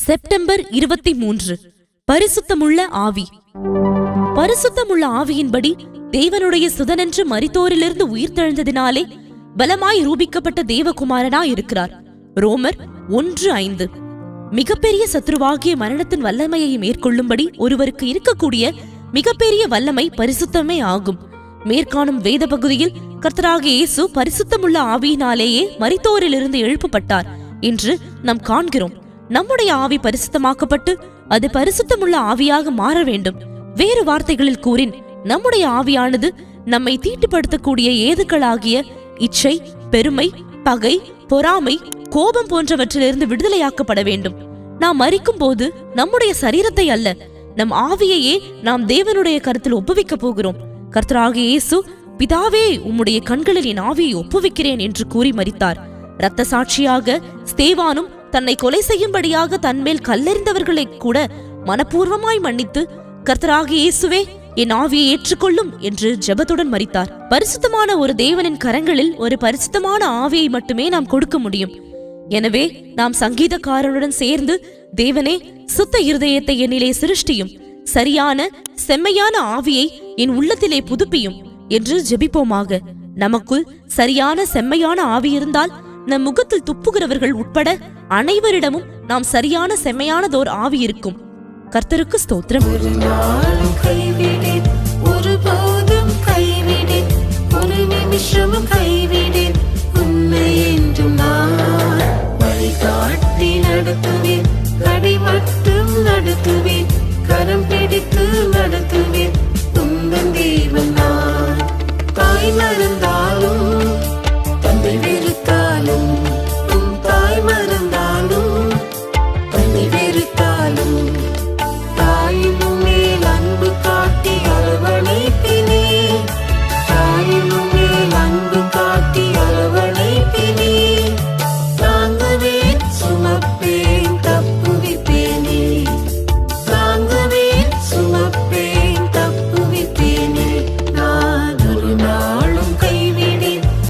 September 23. பரிசுத்தமுள்ள ஆவி. பரிசுத்தமுள்ள ஆவியின்படி தேவனுடைய சுதனென்று மரித்தோரிலிருந்து உயிர்த்தெழுந்ததினாலே பலமாய் ரூபிக்கப்பட்ட தேவகுமாரனாய் இருக்கிறார். ரோமர் 1:5. மிகப்பெரிய சத்ருவாகிய மரணத்தின் வல்லமையை மேற்கொள்ளும்படி ஒருவருக்கு இருக்கக்கூடிய மிகப்பெரிய வல்லமை பரிசுத்தமே ஆகும். மேற்காணும் வேத பகுதியில் கர்த்தராகிய இயேசு பரிசுத்தமுள்ள ஆவியினாலேயே மரித்தோரிலிருந்து எழுப்பப்பட்டார் என்று நாம் காண்கிறோம். நம்முடைய ஆவி பரிசுத்தமாக்கப்பட்டு அது பரிசுத்தமுள்ள ஆவியாக மாற வேண்டும். வேறு வார்த்தைகளில் கூறின், நம்முடைய ஆவியானது நம்மை தீட்டுப்படுத்தக்கூடிய ஏதுக்களாகிய இச்சை, பெருமை, பகை, பொறாமை, கோபம் போன்றவற்றிலிருந்து விடுதலையாக்கப்பட வேண்டும். நாம் மரிக்கும் போது நம்முடைய சரீரத்தை அல்ல, நம் ஆவியையே நாம் தேவனுடைய கருத்தில் ஒப்புவிக்க போகிறோம். கர்த்தராகிய இயேசு, பிதாவே, உம்முடைய கண்களில் என் ஆவியை ஒப்புவிக்கிறேன் என்று கூறி மரித்தார். இரத்த சாட்சியாக ஸ்தேவானும் தன்னை கொலை செய்யும்படியாக தன்மேல் கல்லெறிந்தவர்களை கூட மனப்பூர்வமாய் மன்னித்து, கர்த்தராகிய இயேசுவே, என் ஆவியை ஏற்றுக்கொள்ளும் என்று ஜெபத்துடன் மரித்தார். பரிசுத்தமான ஒரு தேவனின் கரங்களில் ஒரு பரிசுத்தமான ஆவியை மட்டுமே நாம் கொடுக்க முடியும். எனவே நாம் சங்கீதக்காரனுடன் சேர்ந்து, தேவனே, சுத்த இருதயத்தை என்னிலே சிருஷ்டியும், சரியான செம்மையான ஆவியை என் உள்ளத்திலே புதுப்பியும் என்று ஜெபிப்போமாக. நமக்குள் சரியான செம்மையான ஆவி இருந்தால் நம் முகத்தில் துப்புகிறவர்கள் உட்பட அனைவரிடமும் நாம் சரியான செம்மையானதோர் ஆவி இருக்கும். கர்த்தருக்கு ஸ்தோத்திரம். ஒருபோதும் கைவிடேன், ஒரு நிமிஷமும் கைவிடேன், உன்னை என்றும் நான் வழிகாட்டி நடத்துவேன், கடி மட்டும் நடத்துவேன், கரம் பிடித்து